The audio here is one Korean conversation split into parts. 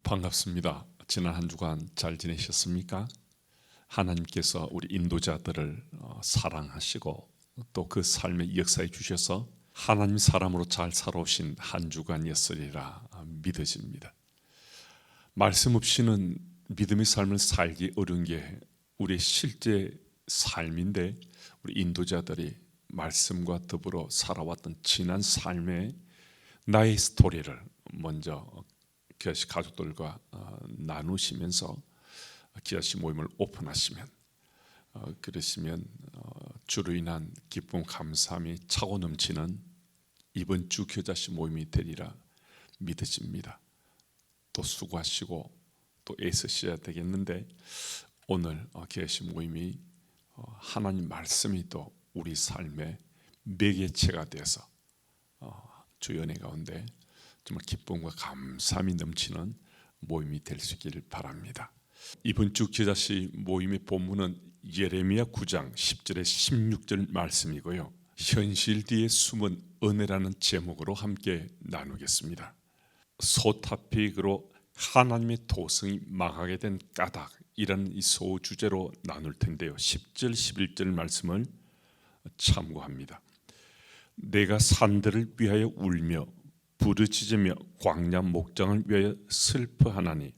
반갑습니다. 지난 한 주간 잘 지내셨습니까? 하나님께서 우리 인도자들을 사랑하시고 또 그 삶의 역사에 주셔서 하나님 사람으로 잘 살아오신 한 주간이었으리라 믿어집니다. 말씀 없이는 믿음의 삶을 살기 어려운 게 우리의 실제 삶인데, 우리 인도자들이 말씀과 더불어 살아왔던 지난 삶의 나의 스토리를 먼저 기아씨 가족들과 나누시면서 기아씨 모임을 오픈하시면, 그러시면 주로 인한 기쁨 감사함이 차고 넘치는 이번 주 교자씨 모임이 되리라 믿어집니다. 또 수고하시고 또 애쓰셔야 되겠는데, 오늘 기아씨 모임이 하나님 말씀이 또 우리 삶의 매개체가 되어서 주 연회 가운데 정말 기쁨과 감사함이 넘치는 모임이 될 수 있기를 바랍니다. 이번 주 기자씨 모임의 본문은 예레미야 9장 10절에 16절 말씀이고요, 현실 뒤에 숨은 은혜라는 제목으로 함께 나누겠습니다. 소타픽으로 하나님의 도성이 망하게 된 까닭이라는 이 소주제로 나눌 텐데요, 10절 11절 말씀을 참고합니다. 내가 산들을 위하여 울며 부르짖으며 광야 목장을 위하여 슬퍼하나니,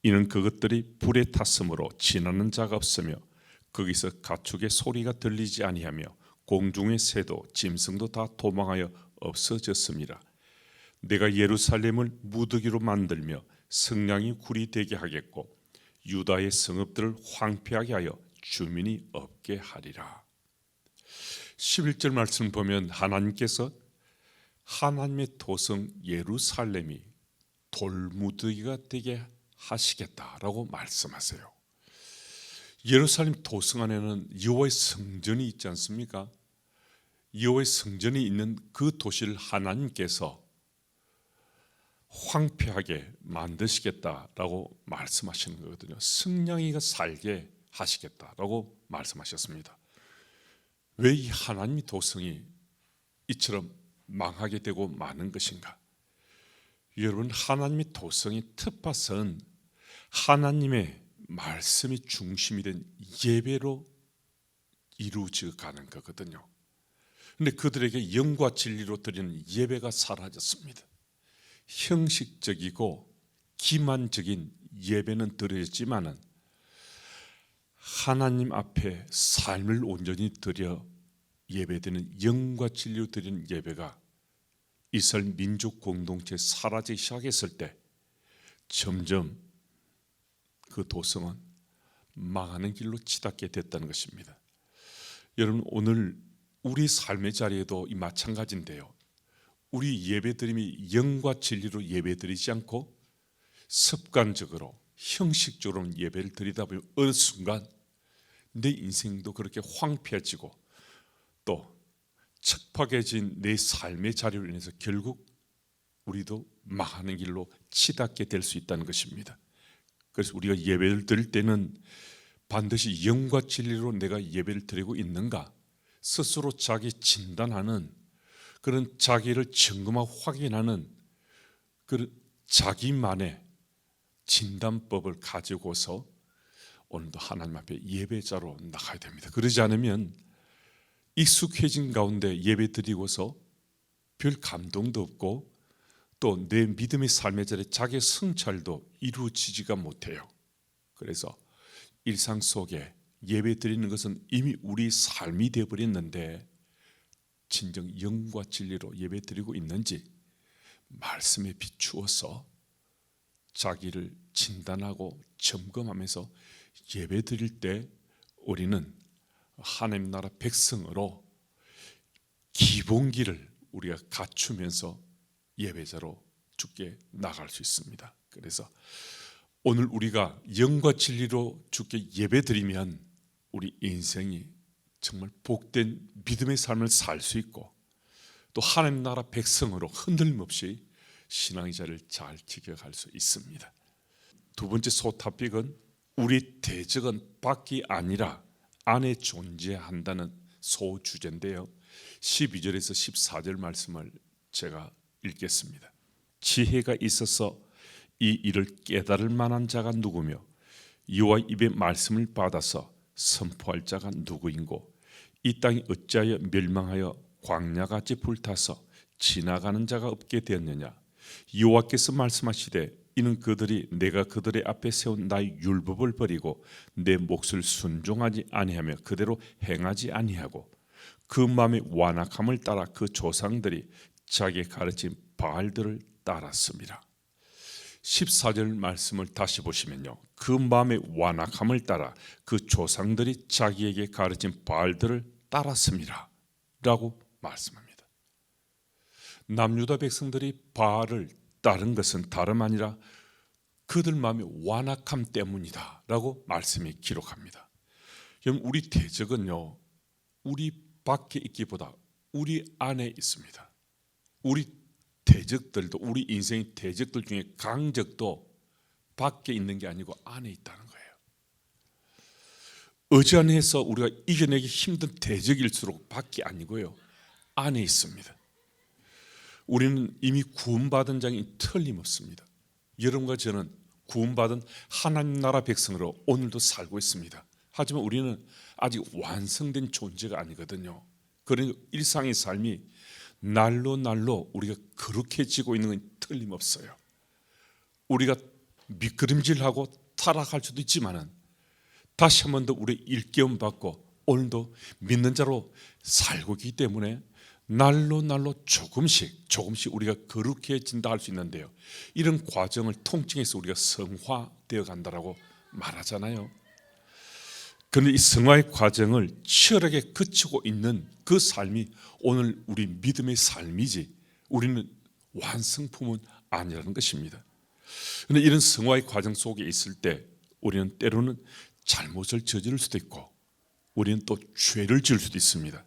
이는 그것들이 불에 탔으므로 지나는 자가 없으며 거기서 가축의 소리가 들리지 아니하며 공중의 새도 짐승도 다 도망하여 없어졌습니다. 내가 예루살렘을 무더기로 만들며 성량이 굴이 되게 하겠고 유다의 성읍들을 황폐하게 하여 주민이 없게 하리라. 11절 말씀 보면 하나님께서 하나님의 도성 예루살렘이 돌무더기가 되게 하시겠다라고 말씀하세요. 예루살렘 도성 안에는 여호와의 성전이 있지 않습니까? 여호와의 성전이 있는 그 도시를 하나님께서 황폐하게 만드시겠다라고 말씀하시는 거거든요. 승냥이가 살게 하시겠다라고 말씀하셨습니다. 왜 이 하나님의 도성이 이처럼 망하게 되고 마는 것인가? 여러분, 하나님의 도성의 특파선, 하나님의 말씀이 중심이 된 예배로 이루어져 가는 거거든요. 그런데 그들에게 영과 진리로 드리는 예배가 사라졌습니다. 형식적이고 기만적인 예배는 드려졌지만은 하나님 앞에 삶을 온전히 드려 예배드리는 영과 진리로 드리는 예배가 이스라엘 민족 공동체에 사라지기 시작했을 때 점점 그 도성은 망하는 길로 치닫게 됐다는 것입니다. 여러분, 오늘 우리 삶의 자리에도 이 마찬가지인데요, 우리 예배드림이 영과 진리로 예배드리지 않고 습관적으로 형식적으로 예배를 드리다 보면 어느 순간 내 인생도 그렇게 황폐해지고 또 척박해진 내 삶의 자리로 인해서 결국 우리도 망하는 길로 치닫게 될 수 있다는 것입니다. 그래서 우리가 예배를 드릴 때는 반드시 영과 진리로 내가 예배를 드리고 있는가, 스스로 자기 진단하는, 그런 자기를 점검하고 확인하는 그런 자기만의 진단법을 가지고서 오늘도 하나님 앞에 예배자로 나가야 됩니다. 그러지 않으면 익숙해진 가운데 예배 드리고서 별 감동도 없고 또 내 믿음의 삶의 자리에 자기 성찰도 이루어지지가 못해요. 그래서 일상 속에 예배 드리는 것은 이미 우리 삶이 되어버렸는데, 진정 영과 진리로 예배 드리고 있는지 말씀에 비추어서 자기를 진단하고 점검하면서 예배 드릴 때 우리는 하나님 나라 백성으로 기본기를 우리가 갖추면서 예배자로 주께 나갈 수 있습니다. 그래서 오늘 우리가 영과 진리로 주께 예배드리면 우리 인생이 정말 복된 믿음의 삶을 살 수 있고 또 하나님 나라 백성으로 흔들림 없이 신앙의 자리를 잘 지켜갈 수 있습니다. 두 번째 소타픽은 우리 대적은 밖이 아니라 안에 존재한다는 소주제인데요, 12절에서 14절 말씀을 제가 읽겠습니다. 지혜가 있어서 이 일을 깨달을 만한 자가 누구며 여호와 입의 말씀을 받아서 선포할 자가 누구인고 이 땅이 어찌하여 멸망하여 광야같이 불타서 지나가는 자가 없게 되었느냐. 여호와께서 말씀하시되 이는 그들이 내가 그들의 앞에 세운 나의 율법을 버리고 내 몫을 순종하지 아니하며 그대로 행하지 아니하고 그 마음의 완악함을 따라 그 조상들이 자기의 가르친 바알들을 따랐습니다. 14절 말씀을 다시 보시면요, 그 마음의 완악함을 따라 그 조상들이 자기에게 가르친 바알들을 따랐습니다 라고 말씀합니다. 남유다 백성들이 바알을 따른 것은 다름 아니라 그들 마음의 완악함 때문이다 라고 말씀이 기록합니다. 여러분, 우리 대적은요 우리 밖에 있기보다 우리 안에 있습니다. 우리 대적들도, 우리 인생의 대적들 중에 강적도 밖에 있는 게 아니고 안에 있다는 거예요. 어지간해서 우리가 이겨내기 힘든 대적일수록 밖이 아니고요 안에 있습니다. 우리는 이미 구원받은 자이 틀림없습니다. 여러분과 저는 구원받은 하나님 나라 백성으로 오늘도 살고 있습니다. 하지만 우리는 아직 완성된 존재가 아니거든요. 그러니 일상의 삶이 날로 날로 우리가 거룩해지고 있는 건 틀림없어요. 우리가 미끄럼질하고 타락할 수도 있지만은 다시 한 번 더 우리 일깨움 받고 오늘도 믿는 자로 살고 있기 때문에 날로 날로 조금씩 우리가 거룩해진다 할 수 있는데요, 이런 과정을 통칭해서 우리가 성화되어 간다라고 말하잖아요. 그런데 이 성화의 과정을 치열하게 거치고 있는 그 삶이 오늘 우리 믿음의 삶이지 우리는 완성품은 아니라는 것입니다. 그런데 이런 성화의 과정 속에 있을 때 우리는 때로는 잘못을 저지를 수도 있고 우리는 또 죄를 지을 수도 있습니다.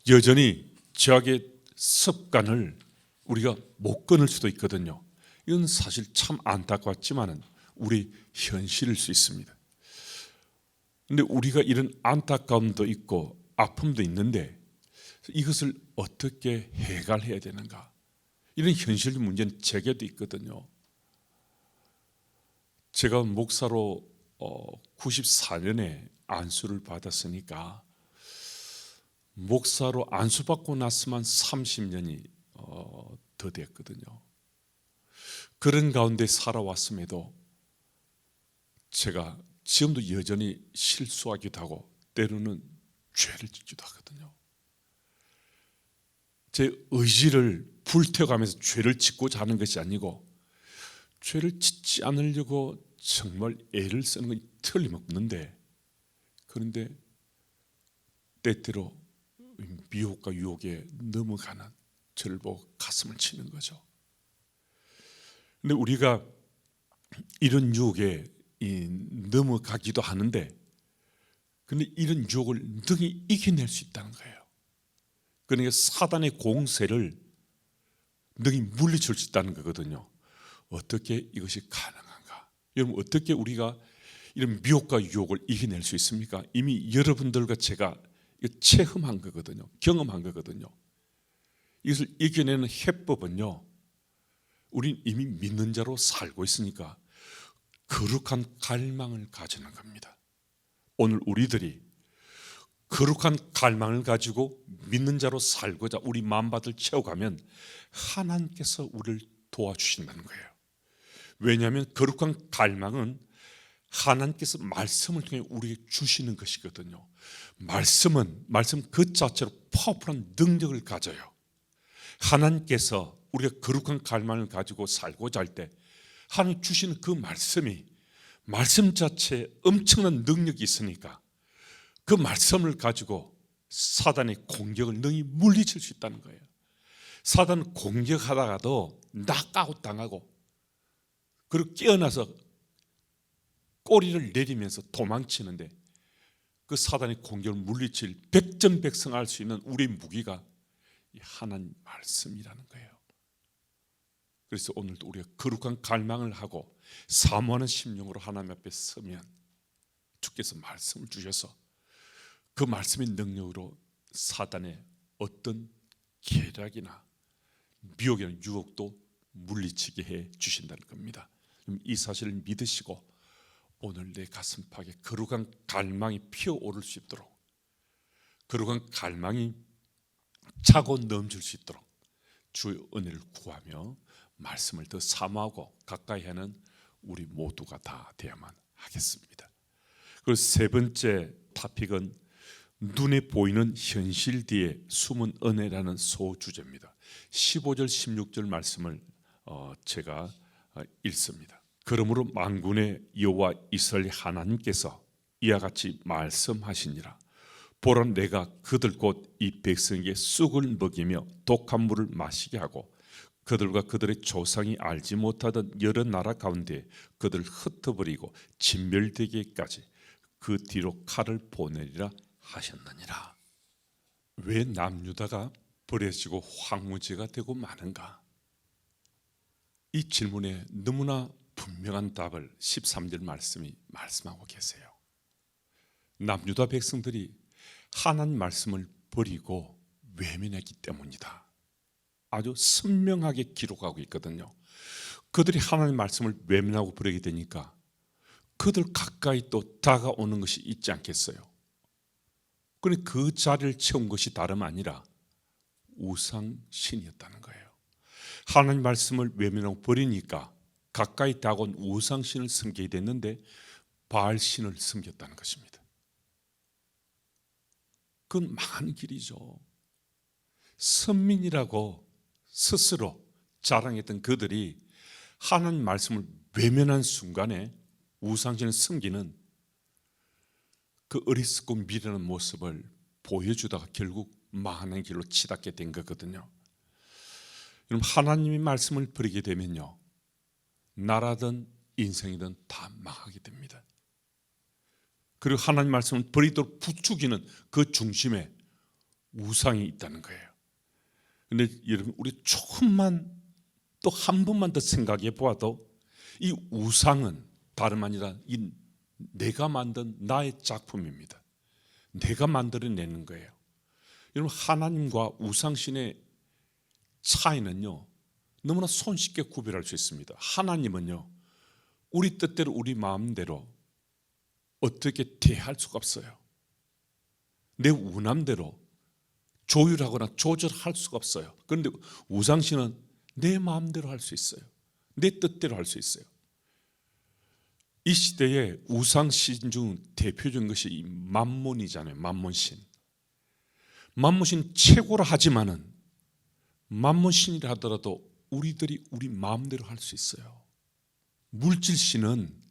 여전히 죄악의 습관을 우리가 못 끊을 수도 있거든요. 이건 사실 참 안타깝지만은 우리 현실일 수 있습니다. 그런데 우리가 이런 안타까움도 있고 아픔도 있는데 이것을 어떻게 해결해야 되는가? 이런 현실 문제는 제게도 있거든요. 제가 목사로 94년에 안수를 받았으니까 목사로 안수받고 났으면 30년이 더 됐거든요. 그런 가운데 살아왔음에도 제가 지금도 여전히 실수하기도 하고 때로는 죄를 짓기도 하거든요. 제 의지를 불태워가면서 죄를 짓고자 하는 것이 아니고 죄를 짓지 않으려고 정말 애를 쓰는 건 틀림없는데, 그런데 때때로 미혹과 유혹에 넘어가는 저를 보고 가슴을 치는 거죠. 그런데 우리가 이런 유혹에 넘어가기도 하는데, 근데 이런 유혹을 능히 이겨낼 수 있다는 거예요. 그러니까 사단의 공세를 능히 물리칠 수 있다는 거거든요. 어떻게 이것이 가능한가? 여러분, 어떻게 우리가 이런 미혹과 유혹을 이겨낼 수 있습니까? 이미 여러분들과 제가 체험한 거거든요. 경험한 거거든요. 이것을 이겨내는 해법은요, 우린 이미 믿는 자로 살고 있으니까 거룩한 갈망을 가지는 겁니다. 오늘 우리들이 거룩한 갈망을 가지고 믿는 자로 살고자 우리 마음밭을 채워가면 하나님께서 우리를 도와주신다는 거예요. 왜냐하면 거룩한 갈망은 하나님께서 말씀을 통해 우리에게 주시는 것이거든요. 말씀 그 자체로 파워풀한 능력을 가져요. 하나님께서 우리가 거룩한 갈망을 가지고 살고자 할 때 하나님 주시는 그 말씀이, 말씀 자체에 엄청난 능력이 있으니까 그 말씀을 가지고 사단의 공격을 능히 물리칠 수 있다는 거예요. 사단은 공격하다가도 낙아웃 당하고 그리고 깨어나서 꼬리를 내리면서 도망치는데, 그 사단의 공격을 물리칠 백전백승할 수 있는 우리의 무기가 이 하나님 말씀이라는 거예요. 그래서 오늘도 우리가 거룩한 갈망을 하고 사모하는 심령으로 하나님 앞에 서면 주께서 말씀을 주셔서 그 말씀의 능력으로 사단의 어떤 계략이나 미혹이나 유혹도 물리치게 해 주신다는 겁니다. 이 사실을 믿으시고 오늘 내 가슴팍에 거룩한 갈망이 피어오를 수 있도록, 거룩한 갈망이 차고 넘칠 수 있도록 주의 은혜를 구하며 말씀을 더 사모하고 가까이 하는 우리 모두가 다 되어야만 하겠습니다. 그리고 세 번째 토픽은 눈에 보이는 현실 뒤에 숨은 은혜라는 소주제입니다. 15절 16절 말씀을 제가 읽습니다. 그러므로 만군의 여호와 이스라엘 하나님께서 이와 같이 말씀하시니라. 보라, 내가 그들 곧 이 백성에게 쑥을 먹이며 독한 물을 마시게 하고 그들과 그들의 조상이 알지 못하던 여러 나라 가운데 그들을 흩어버리고 진멸되기까지 그 뒤로 칼을 보내리라 하셨느니라. 왜 남유다가 버려지고 황무지가 되고 마는가? 이 질문에 너무나 분명한 답을 13절 말씀이 말씀하고 계세요. 남유다 백성들이 하나님 말씀을 버리고 외면했기 때문이다. 아주 선명하게 기록하고 있거든요. 그들이 하나님 말씀을 외면하고 버리게 되니까 그들 가까이 또 다가오는 것이 있지 않겠어요? 그런데 그 자리를 채운 것이 다름 아니라 우상신이었다는 거예요. 하나님 말씀을 외면하고 버리니까 가까이 다가온 우상신을 섬기게 됐는데 바알신을 섬겼다는 것입니다. 그건 망한 길이죠. 선민이라고 스스로 자랑했던 그들이 하나님 말씀을 외면한 순간에 우상신을 섬기는 그 어리석고 미련한 모습을 보여주다가 결국 망하는 길로 치닫게 된 거거든요. 여러분, 하나님의 말씀을 버리게 되면요, 나라든 인생이든 다 망하게 됩니다. 그리고 하나님 말씀을 버리도록 부추기는 그 중심에 우상이 있다는 거예요. 그런데 여러분, 우리 조금만 또 한 번만 더 생각해 보아도 이 우상은 다름 아니라 이 내가 만든 나의 작품입니다. 내가 만들어내는 거예요. 여러분, 하나님과 우상신의 차이는요, 너무나 손쉽게 구별할 수 있습니다. 하나님은요, 우리 뜻대로 우리 마음대로 어떻게 대할 수가 없어요. 내 운함대로 조율하거나 조절할 수가 없어요. 그런데 우상신은 내 마음대로 할 수 있어요. 내 뜻대로 할 수 있어요. 이 시대에 우상신 중 대표적인 것이 이 만몬이잖아요. 만몬신. 만몬신 최고라 하지만은 만몬신이라 하더라도 우리들이 우리 마음대로 할 수 있어요. 물질신은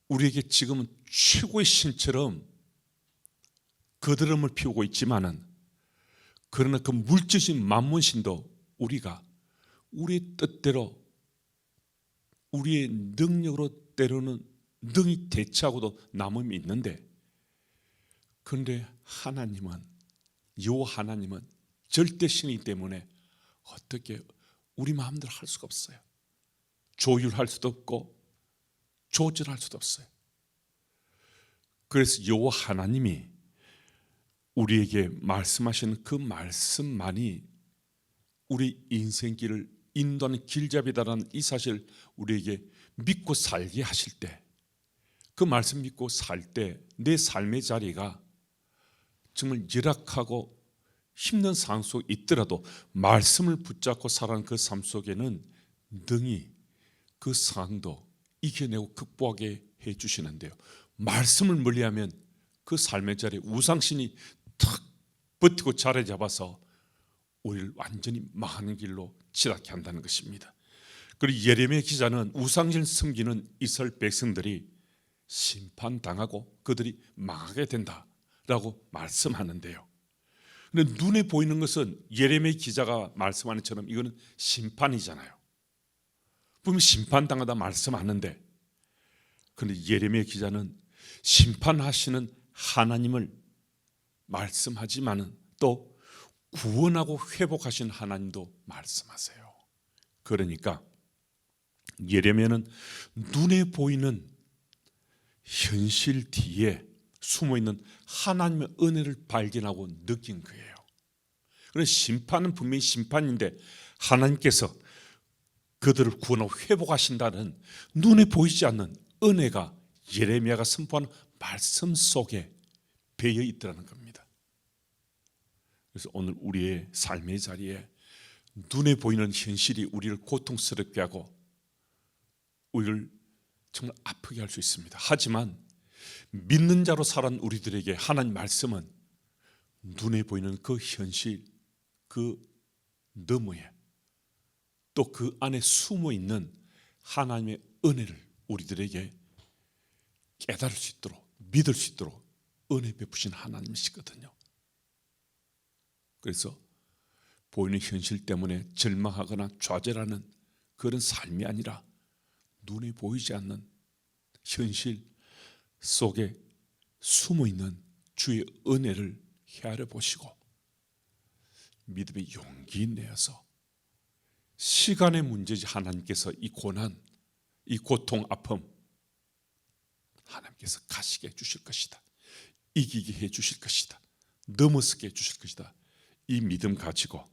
우리에게 지금은 최고의 신처럼 거드름을 피우고 있지만은, 그러나 그 물질신 만몬신도 우리가 우리의 뜻대로 우리의 능력으로 때로는 능히 대처하고도 남음이 있는데, 그런데 하나님은, 여호와 하나님은 절대신이기 때문에 어떻게 우리 마음대로 할 수가 없어요. 조율할 수도 없고 조절할 수도 없어요. 그래서 여호와 하나님이 우리에게 말씀하시는 그 말씀만이 우리 인생길을 인도하는 길잡이다라는 이 사실을 우리에게 믿고 살게 하실 때, 그 말씀 믿고 살 때 내 삶의 자리가 정말 열악하고 힘든 상황 속에 있더라도 말씀을 붙잡고 살아가는 그 삶 속에는 능히 그 상황도 이겨내고 극복하게 해주시는데요, 말씀을 멀리하면 그 삶의 자리에 우상신이 탁 버티고 자리 잡아서 우리를 완전히 망하는 길로 치닫게 한다는 것입니다. 그리고 예레미야 기자는 우상신을 섬기는 이스라엘 백성들이 심판당하고 그들이 망하게 된다라고 말씀하는데요, 근데 눈에 보이는 것은 예레미야 기자가 말씀하는 것처럼 이거는 심판이잖아요. 분명히 심판당하다 말씀하는데, 그런데 예레미야 기자는 심판하시는 하나님을 말씀하지만은 또 구원하고 회복하신 하나님도 말씀하세요. 그러니까 예레미야는 눈에 보이는 현실 뒤에 숨어있는 하나님의 은혜를 발견하고 느낀 거예요. 그래서 심판은 분명히 심판인데 하나님께서 그들을 구원하고 회복하신다는 눈에 보이지 않는 은혜가 예레미야가 선포한 말씀 속에 배어 있더라는 겁니다. 그래서 오늘 우리의 삶의 자리에 눈에 보이는 현실이 우리를 고통스럽게 하고 우리를 정말 아프게 할 수 있습니다. 하지만 믿는 자로 살아온 우리들에게 하나님 말씀은 눈에 보이는 그 현실, 그 너머에 또 그 안에 숨어 있는 하나님의 은혜를 우리들에게 깨달을 수 있도록, 믿을 수 있도록 은혜 베푸신 하나님이시거든요. 그래서 보이는 현실 때문에 절망하거나 좌절하는 그런 삶이 아니라 눈에 보이지 않는 현실 속에 숨어 있는 주의 은혜를 헤아려 보시고 믿음의 용기 내어서 시간의 문제지 하나님께서 이 고난, 이 고통, 아픔 하나님께서 가시게 해주실 것이다. 이기게 해주실 것이다. 넘어서게 해주실 것이다. 이 믿음 가지고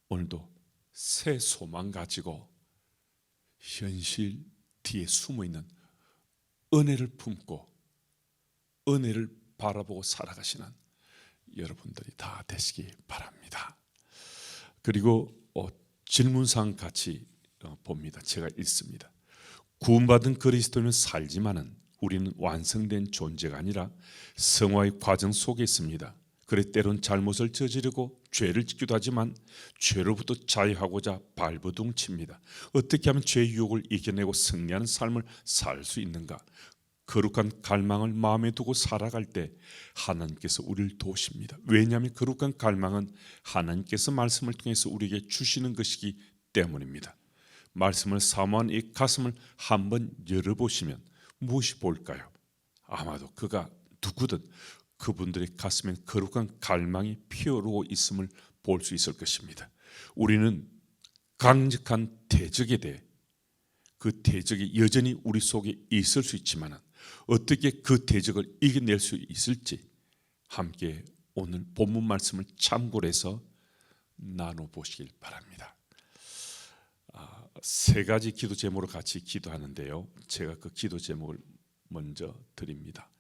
오늘도 새 소망 가지고 현실 뒤에 숨어있는 은혜를 품고 은혜를 바라보고 살아가시는 여러분들이 다 되시기 바랍니다. 그리고 질문사항 같이 봅니다. 제가 읽습니다. 구원받은 그리스도는 살지만은 우리는 완성된 존재가 아니라 성화의 과정 속에 있습니다. 그래 때론 잘못을 저지르고 죄를 짓기도 하지만 죄로부터 자유하고자 발버둥칩니다. 어떻게 하면 죄의 유혹을 이겨내고 승리하는 삶을 살 수 있는가? 거룩한 갈망을 마음에 두고 살아갈 때 하나님께서 우리를 도우십니다. 왜냐하면 거룩한 갈망은 하나님께서 말씀을 통해서 우리에게 주시는 것이기 때문입니다. 말씀을 사모한 이 가슴을 한번 열어보시면 무엇이 보일까요? 아마도 그가 누구든 그분들의 가슴에 거룩한 갈망이 피어오르고 있음을 볼 수 있을 것입니다. 우리는 강력한 대적에 대해 그 대적이 여전히 우리 속에 있을 수 있지만 어떻게 그 대적을 이겨낼 수 있을지 함께 오늘 본문 말씀을 참고로 해서 나눠보시길 바랍니다. 세 가지 기도 제목으로 같이 기도하는데요. 제가 그 기도 제목을 먼저 드립니다.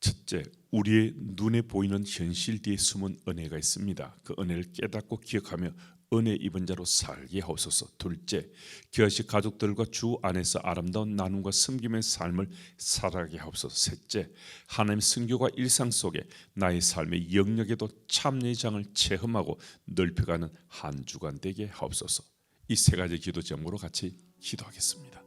첫째, 우리의 눈에 보이는 현실 뒤에 숨은 은혜가 있습니다. 그 은혜를 깨닫고 기억하며 은혜 입은 자로 살게 하옵소서. 둘째, 겨시 가족들과 주 안에서 아름다운 나눔과 섬김의 삶을 살아가게 하옵소서. 셋째, 하나님의 선교가 일상 속에 나의 삶의 영역에도 참여의 장을 체험하고 넓혀가는 한 주간 되게 하옵소서. 이 세 가지 기도 제목으로 같이 기도하겠습니다.